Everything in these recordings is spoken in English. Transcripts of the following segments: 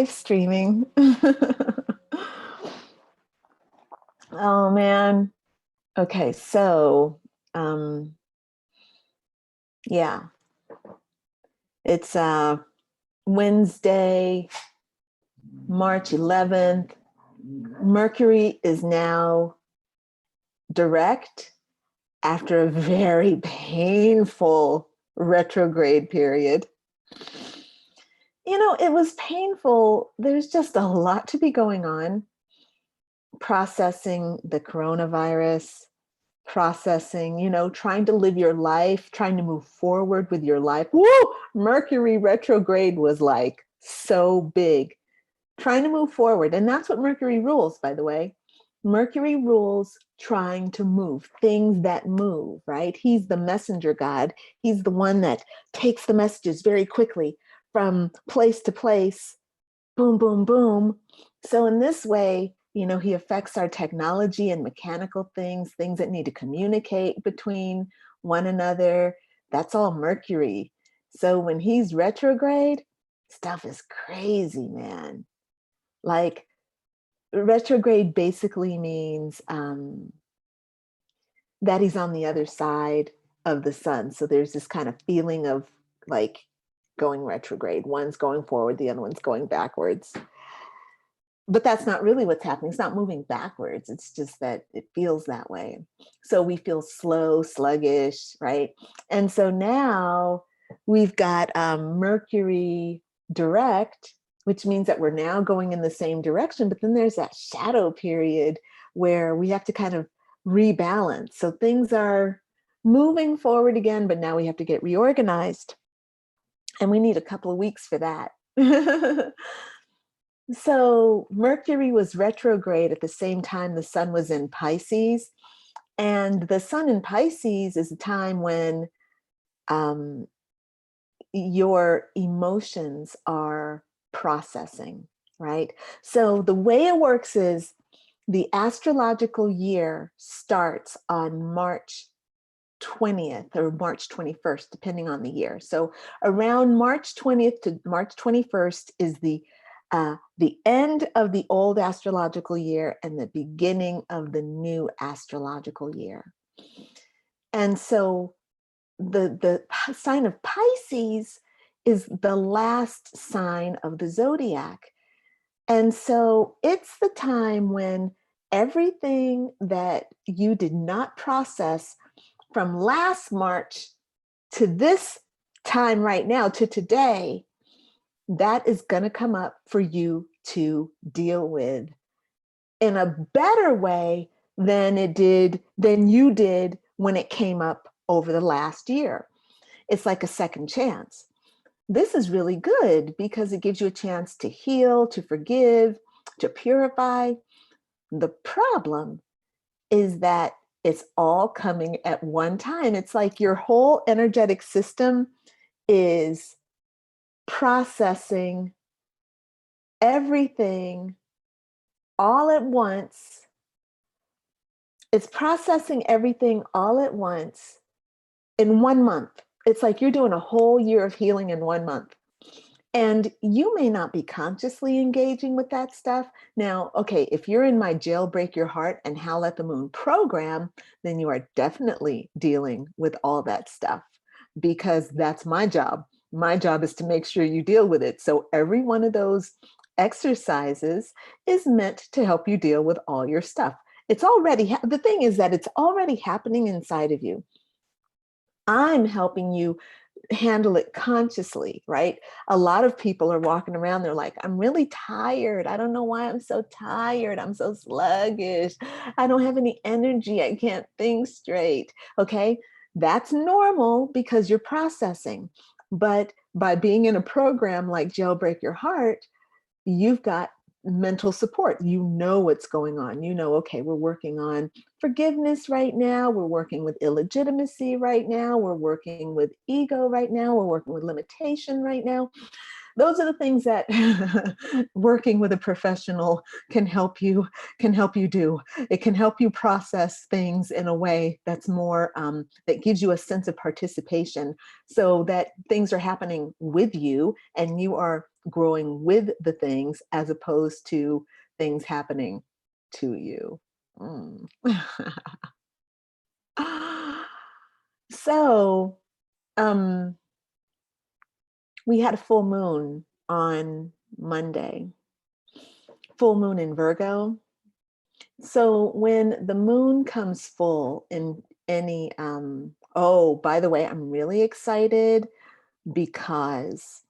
streaming. Oh man. Okay, so um yeah, it's Wednesday, March 11th. Mercury is now direct after a very painful retrograde period. It was painful. There's just a lot to be going on. Processing the coronavirus, processing, trying to live your life, trying to move forward with your life. Woo! Mercury retrograde was like so big. Trying to move forward. And that's what Mercury rules, by the way. Mercury rules trying to move, things that move, right? He's the messenger god. He's the one that takes the messages very quickly from place to place, boom, boom, boom. So in this way, he affects our technology and mechanical things that need to communicate between one another. That's all Mercury. So when he's retrograde, stuff is crazy, man. Like retrograde basically means that he's on the other side of the sun. So there's this kind of feeling of like going retrograde. One's going forward, the other one's going backwards. But that's not really what's happening. It's not moving backwards. It's just that it feels that way. So we feel slow, sluggish, right? And so now we've got Mercury direct, which means that we're now going in the same direction. But then there's that shadow period where we have to kind of rebalance. So things are moving forward again, but now we have to get reorganized. And we need a couple of weeks for that. So Mercury was retrograde at the same time the sun was in Pisces. And the sun in Pisces is a time when your emotions are processing, right? So the way it works is the astrological year starts on March 20th or March 21st, depending on the year. So around March 20th to March 21st is the end of the old astrological year and the beginning of the new astrological year. And so the sign of Pisces is the last sign of the zodiac. And so it's the time when everything that you did not process from last March to this time right now, to today, that is going to come up for you to deal with in a better way than you did when it came up over the last year. It's like a second chance. This is really good because it gives you a chance to heal, to forgive, to purify. The problem is that it's all coming at one time. It's like your whole energetic system is processing everything all at once. It's processing everything all at once in 1 month. It's like you're doing a whole year of healing in 1 month. And you may not be consciously engaging with that stuff. Now, okay, if you're in my Jailbreak Your Heart and Howl at the Moon program, then you are definitely dealing with all that stuff because that's my job. My job is to make sure you deal with it. So every one of those exercises is meant to help you deal with all your stuff. It's already, the thing is that it's already happening inside of you. I'm helping you handle it consciously, right? A lot of people are walking around, they're like, I'm really tired. I don't know why I'm so tired. I'm so sluggish. I don't have any energy. I can't think straight. Okay. That's normal because you're processing. But by being in a program like Jailbreak Your Heart, you've got mental support. You know what's going on. You know, okay, we're working on forgiveness right now. We're working with illegitimacy right now. We're working with ego right now. We're working with limitation right now. those are the things that working with a professional can help you do. It can help you process things in a way that's more that gives you a sense of participation, so that things are happening with you and you are growing with the things as opposed to things happening to you. Mm. So, um, we had a full moon on Monday, full moon in Virgo. So when the moon comes full in any, oh, by the way, I'm really excited because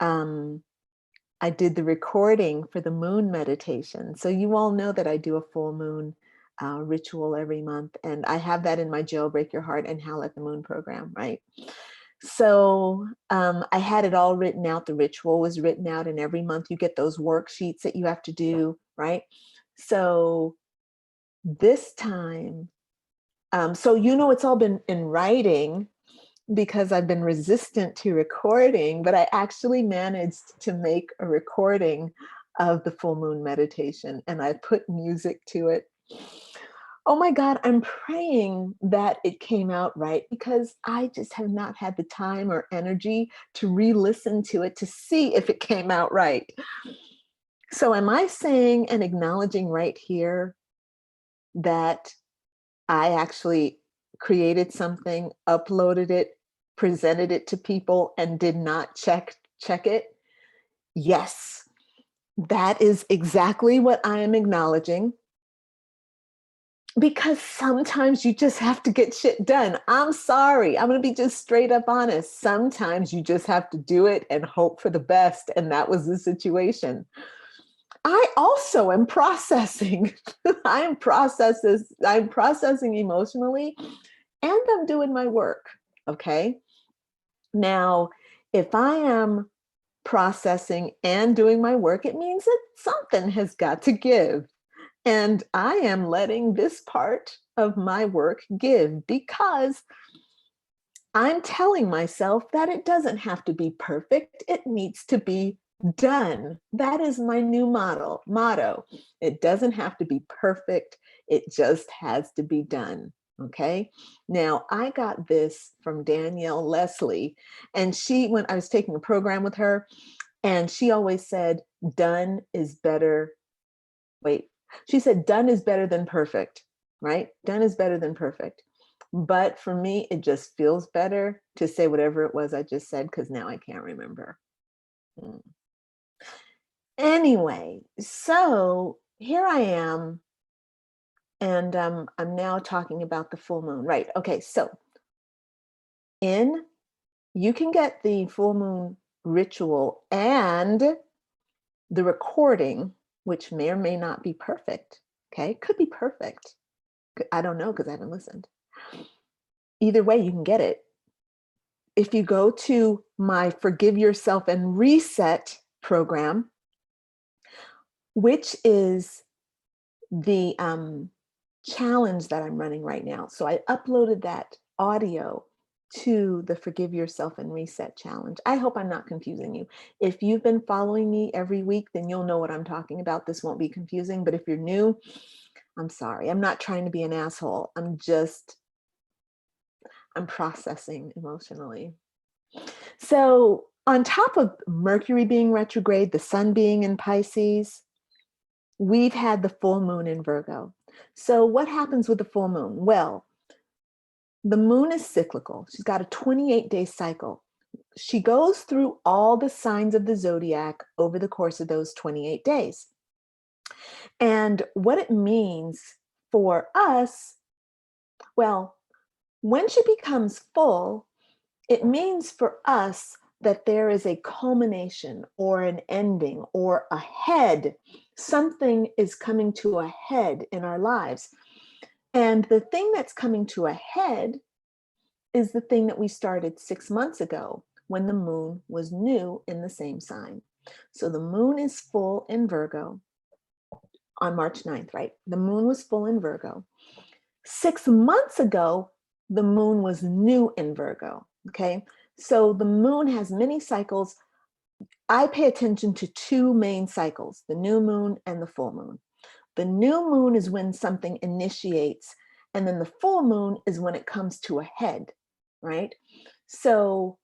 um, I did the recording for the moon meditation. So you all know that I do a full moon ritual every month, and I have that in my Jailbreak Your Heart and Howl at the Moon program, right? So I had it all written out. The ritual was written out, and every month you get those worksheets that you have to do, right? So this time, so it's all been in writing because I've been resistant to recording, but I actually managed to make a recording of the full moon meditation and I put music to it. Oh my God, I'm praying that it came out right because I just have not had the time or energy to re-listen to it to see if it came out right. So am I saying and acknowledging right here that I actually created something, uploaded it, presented it to people, and did not check it? Yes, that is exactly what I am acknowledging. Because sometimes you just have to get shit done. I'm sorry. I'm going to be just straight up honest. Sometimes you just have to do it and hope for the best. And that was the situation. I also am processing. I'm processing emotionally, and I'm doing my work. Okay. Now, if I am processing and doing my work, it means that something has got to give. And I am letting this part of my work give because I'm telling myself that it doesn't have to be perfect. It needs to be done. That is my new motto. It doesn't have to be perfect. It just has to be done. Okay. Now I got this from Danielle Leslie, and when I was taking a program with her, and she always said, done is better. Wait, she said, done is better than perfect, right? Done is better than perfect. But for me, it just feels better to say whatever it was I just said, because now I can't remember. Anyway, so here I am, and I'm now talking about the full moon, right? Okay, so you can get the full moon ritual and the recording, which may or may not be perfect. Okay, could be perfect. I don't know because I haven't listened. Either way, you can get it. If you go to my Forgive Yourself and Reset program, which is the challenge that I'm running right now. So I uploaded that audio to the Forgive Yourself and Reset challenge. I hope I'm not confusing you. If you've been following me every week, then you'll know what I'm talking about. This won't be confusing, but if you're new, I'm sorry. I'm not trying to be an asshole. I'm processing emotionally. So on top of Mercury being retrograde, the sun being in Pisces, we've had the full moon in Virgo. So what happens with the full moon? Well, the moon is cyclical. She's got a 28-day cycle. She goes through all the signs of the zodiac over the course of those 28 days. And what it means for us, well, when she becomes full, it means for us that there is a culmination or an ending or a head. Something is coming to a head in our lives. And the thing that's coming to a head is the thing that we started 6 months ago when the moon was new in the same sign. So the moon is full in Virgo on March 9th, right? The moon was full in Virgo. 6 months ago, the moon was new in Virgo, okay? So the moon has many cycles. I pay attention to two main cycles, the new moon and the full moon. The new moon is when something initiates, and then the full moon is when it comes to a head, right? So,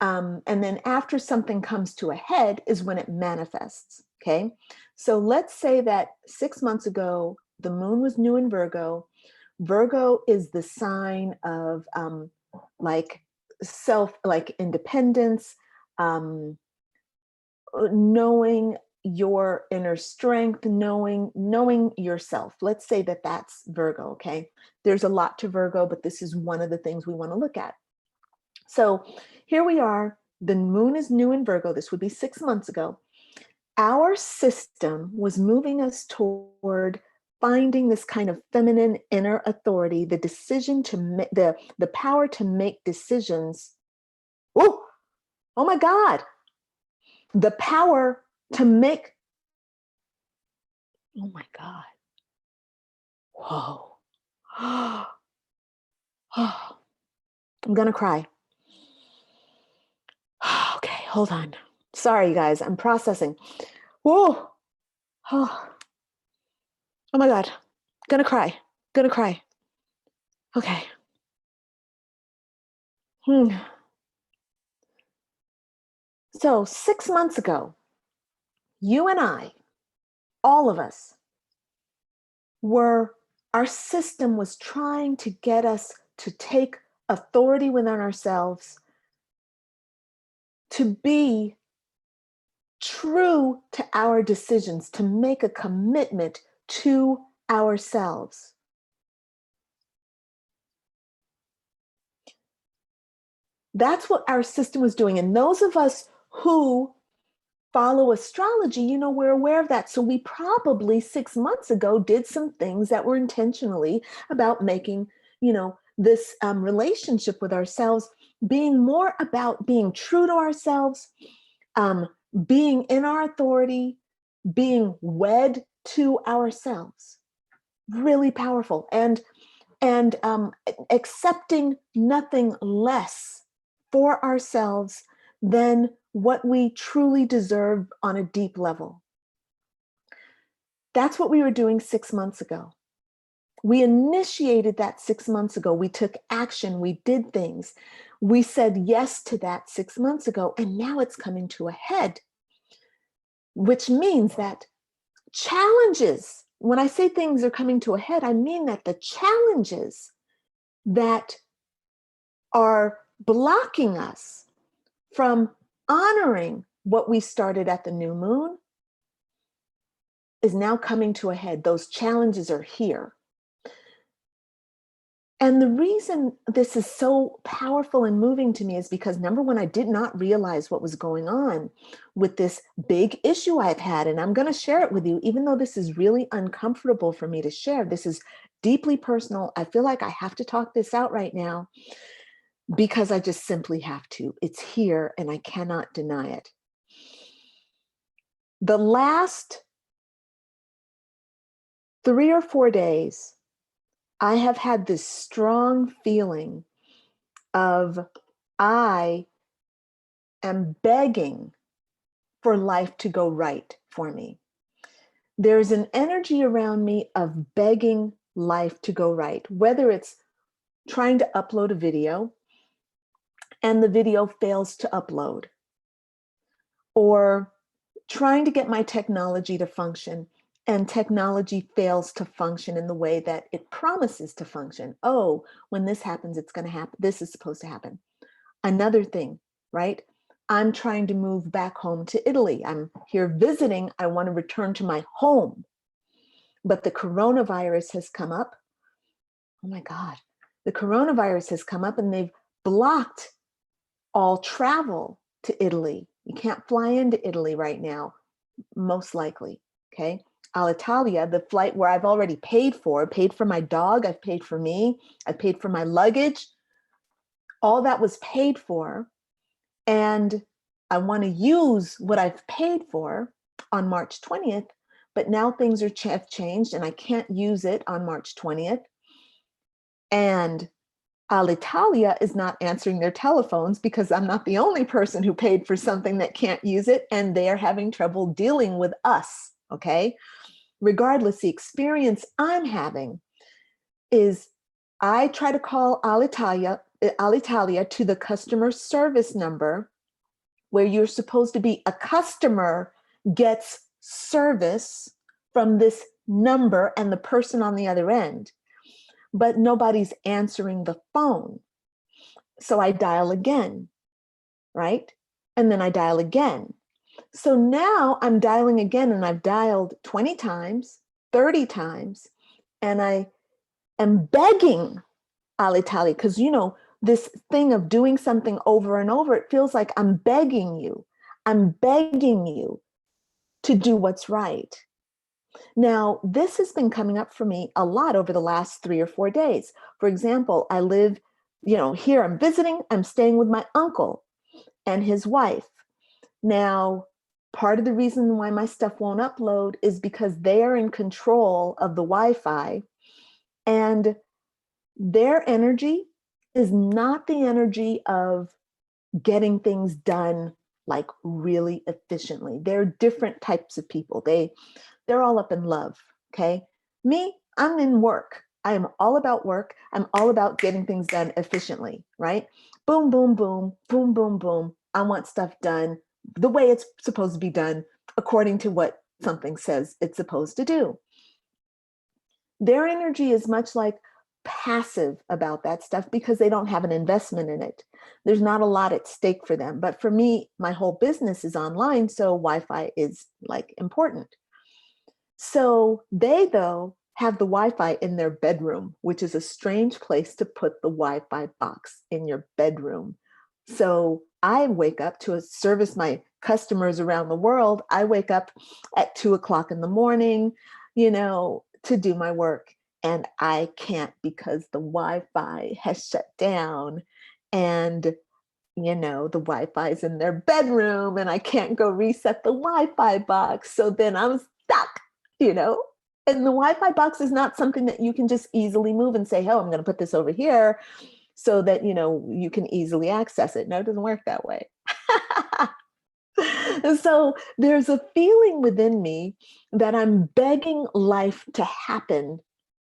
and then after something comes to a head is when it manifests, okay? So let's say that 6 months ago, the moon was new in Virgo. Virgo is the sign of like like independence, um, knowing your inner strength, knowing yourself. Let's say that that's Virgo, okay? There's a lot to Virgo, but this is one of the things we want to look at. So here we are. The moon is new in Virgo. This would be 6 months ago. Our system was moving us toward finding this kind of feminine inner authority, the decision to make the power to make decisions. Oh my God. The power to make, oh my God. Whoa. I'm gonna cry. Okay, hold on. Sorry, you guys, I'm processing. Whoa. Oh my God. Gonna cry. Gonna cry. Okay. So 6 months ago, you and I, all of us, our system was trying to get us to take authority within ourselves, to be true to our decisions, to make a commitment to ourselves. That's what our system was doing. And those of us who follow astrology, we're aware of that. So we probably 6 months ago did some things that were intentionally about making, this relationship with ourselves being more about being true to ourselves, being in our authority, being wed to ourselves. Really powerful. And accepting nothing less for ourselves than what we truly deserve on a deep level. That's what we were doing 6 months ago. We initiated that 6 months ago. We took action. We did things. We said yes to that 6 months ago, and now it's coming to a head, which means that challenges, when I say things are coming to a head, I mean that the challenges that are blocking us from honoring what we started at the new moon is now coming to a head. Those challenges are here. And the reason this is so powerful and moving to me is because, number one, I did not realize what was going on with this big issue I've had. And I'm going to share it with you, even though this is really uncomfortable for me to share. This is deeply personal. I feel like I have to talk this out right now because I just simply have to. It's here and I cannot deny it. The last 3 or 4 days, I have had this strong feeling of I am begging for life to go right for me. There's an energy around me of begging life to go right, whether it's trying to upload a video and the video fails to upload, or trying to get my technology to function and technology fails to function in the way that it promises to function. Oh, when this happens, it's going to happen. This is supposed to happen. Another thing, right? I'm trying to move back home to Italy. I'm here visiting. I want to return to my home. But the coronavirus has come up. Oh my God. The coronavirus has come up and they've blocked all travel to Italy. You can't fly into Italy right now, most likely. Okay. Alitalia, the flight where I've already paid for my dog, I've paid for me, I've paid for my luggage. All that was paid for. And I want to use what I've paid for on March 20th, but now things have changed and I can't use it on March 20th. And Alitalia is not answering their telephones because I'm not the only person who paid for something that can't use it, and they are having trouble dealing with us, okay? Regardless, the experience I'm having is I try to call Alitalia to the customer service number where you're supposed to be a customer gets service from this number and the person on the other end, but nobody's answering the phone. So I dial again, right? And then I dial again. So now I'm dialing again, and I've dialed 20 times, 30 times, and I am begging Alitalia, because this thing of doing something over and over, it feels like I'm begging you. I'm begging you to do what's right. Now, this has been coming up for me a lot over the last 3 or 4 days. For example, I live, here I'm visiting, I'm staying with my uncle and his wife. Now, part of the reason why my stuff won't upload is because they are in control of the Wi-Fi, and their energy is not the energy of getting things done like really efficiently. They're different types of people. They're all up in love, okay? Me, I'm in work. I am all about work. I'm all about getting things done efficiently, right? Boom, boom, boom, boom, boom, boom. I want stuff done the way it's supposed to be done, according to what something says it's supposed to do. Their energy is much like passive about that stuff because they don't have an investment in it. There's not a lot at stake for them. But for me, my whole business is online, so Wi-Fi is like important. So they, though, have the Wi-Fi in their bedroom, which is a strange place to put the Wi-Fi box, in your bedroom. So I wake up to service my customers around the world. I wake up at 2:00 in the morning, to do my work. And I can't because the Wi-Fi has shut down, and the Wi-Fi is in their bedroom, and I can't go reset the Wi-Fi box. So then I'm stuck, and the Wi-Fi box is not something that you can just easily move and say, oh, I'm going to put this over here so that, you can easily access it. No, it doesn't work that way. So there's a feeling within me that I'm begging life to happen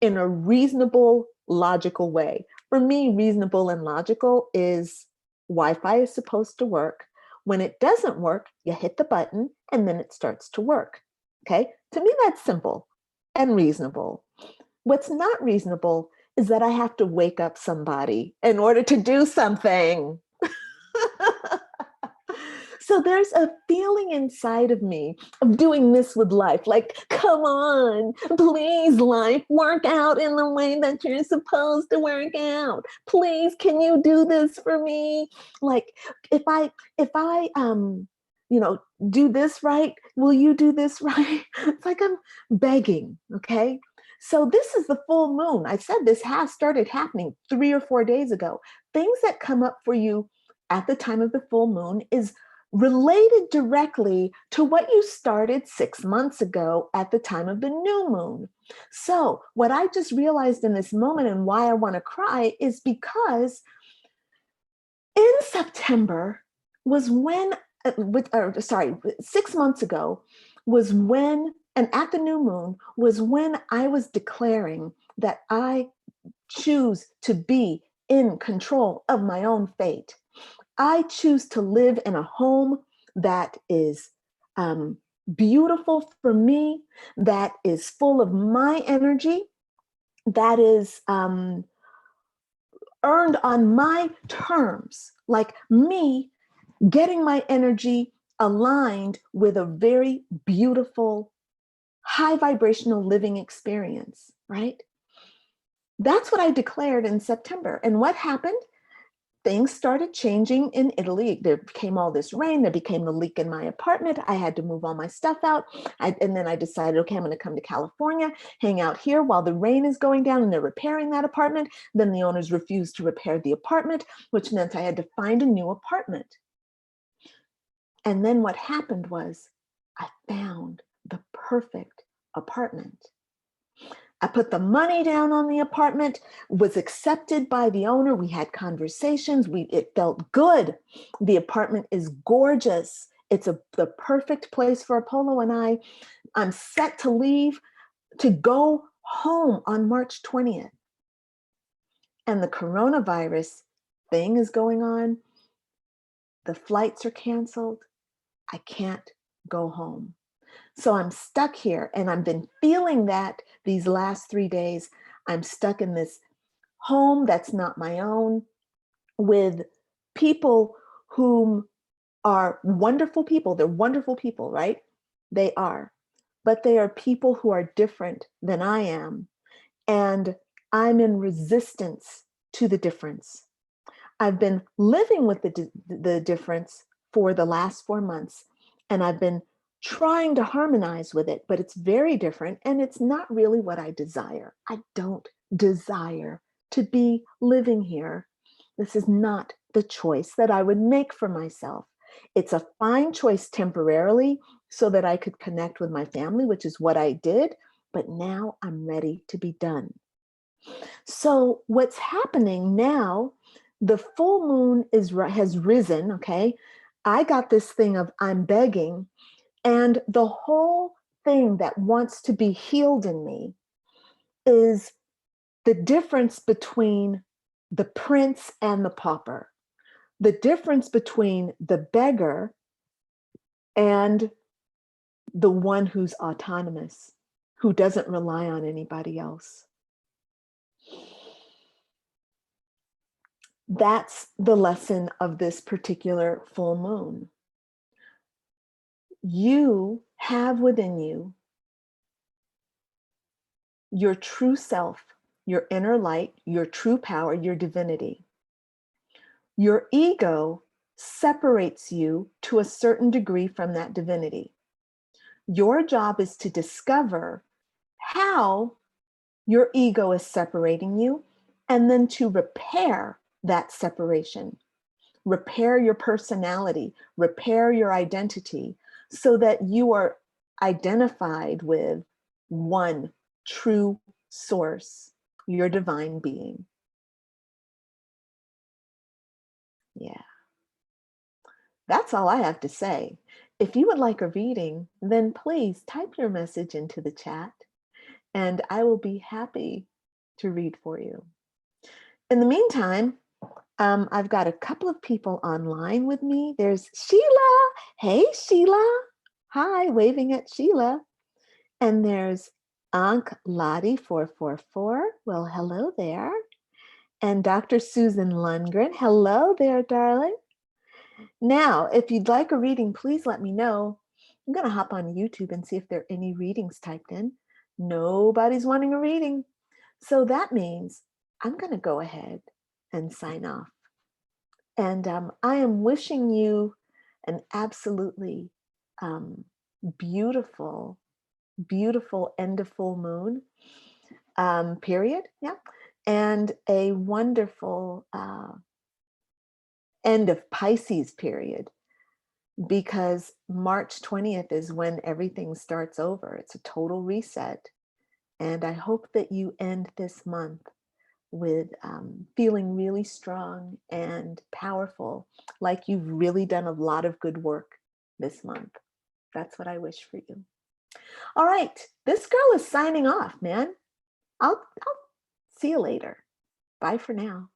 in a reasonable, logical way. For me, reasonable and logical is Wi-Fi is supposed to work. When it doesn't work, you hit the button and then it starts to work. Okay? To me, that's simple and reasonable. What's not reasonable is that I have to wake up somebody in order to do something. So there's a feeling inside of me of doing this with life. Like, come on, please, life, work out in the way that you're supposed to work out. Please, can you do this for me? Like, if I do this right, will you do this right? It's like I'm begging, okay? So this is the full moon. I said this has started happening 3 or 4 days ago. Things that come up for you at the time of the full moon is related directly to what you started 6 months ago at the time of the new moon. So what I just realized in this moment, and why I want to cry, is because in September was when, 6 months ago was when, and at the new moon was when I was declaring that I choose to be in control of my own fate. I choose to live in a home that is beautiful for me, that is full of my energy, that is earned on my terms, like me getting my energy aligned with a very beautiful, high vibrational living experience, right? That's what I declared in September. And what happened? Things started changing in Italy. There became all this rain. There became the leak in my apartment. I had to move all my stuff out. And then I decided, okay, I'm going to come to California, hang out here while the rain is going down and they're repairing that apartment. Then the owners refused to repair the apartment, which meant I had to find a new apartment. And then what happened was I found the perfect apartment. I put the money down on the apartment, was accepted by the owner. We had conversations. It felt good. The apartment is gorgeous. It's the perfect place for Apollo and I. I'm set to leave to go home on March 20th. And the coronavirus thing is going on. The flights are canceled. I can't go home. So I'm stuck here, and I've been feeling that these last 3 days. I'm stuck in this home that's not my own with people whom are wonderful people. They're wonderful people, right? They are. But they are people who are different than I am. And I'm in resistance to the difference. I've been living with the difference for the last 4 months, and I've been trying to harmonize with it, but it's very different, and it's not really what I desire. I don't desire to be living here. This is not the choice that I would make for myself. It's a fine choice temporarily so that I could connect with my family, which is what I did, but now I'm ready to be done. So what's happening now, the full moon has risen, okay? I got this thing of I'm begging, and the whole thing that wants to be healed in me is the difference between the prince and the pauper, the difference between the beggar and the one who's autonomous, who doesn't rely on anybody else. That's the lesson of this particular full moon. You have within you your true self, your inner light, your true power, your divinity. Your ego separates you to a certain degree from that divinity. Your job is to discover how your ego is separating you, and then to repair that separation. Repair your personality, repair your identity, so that you are identified with one true source, your divine being. Yeah, that's all I have to say. If you would like a reading, then please type your message into the chat, and I will be happy to read for you. In the meantime, I've got a couple of people online with me. There's Sheila. Hey, Sheila. Hi, waving at Sheila. And there's Ankh Lottie 444. Well, hello there. And Dr. Susan Lundgren. Hello there, darling. Now, if you'd like a reading, please let me know. I'm going to hop on YouTube and see if there are any readings typed in. Nobody's wanting a reading. So that means I'm going to go ahead and sign off. And I am wishing you an absolutely beautiful, beautiful end of full moon period. Yeah. And a wonderful end of Pisces period, because March 20th is when everything starts over. It's a total reset. And I hope that you end this month with feeling really strong and powerful, like you've really done a lot of good work this month. That's what I wish for you. All right, this girl is signing off, man. I'll see you later. Bye for now.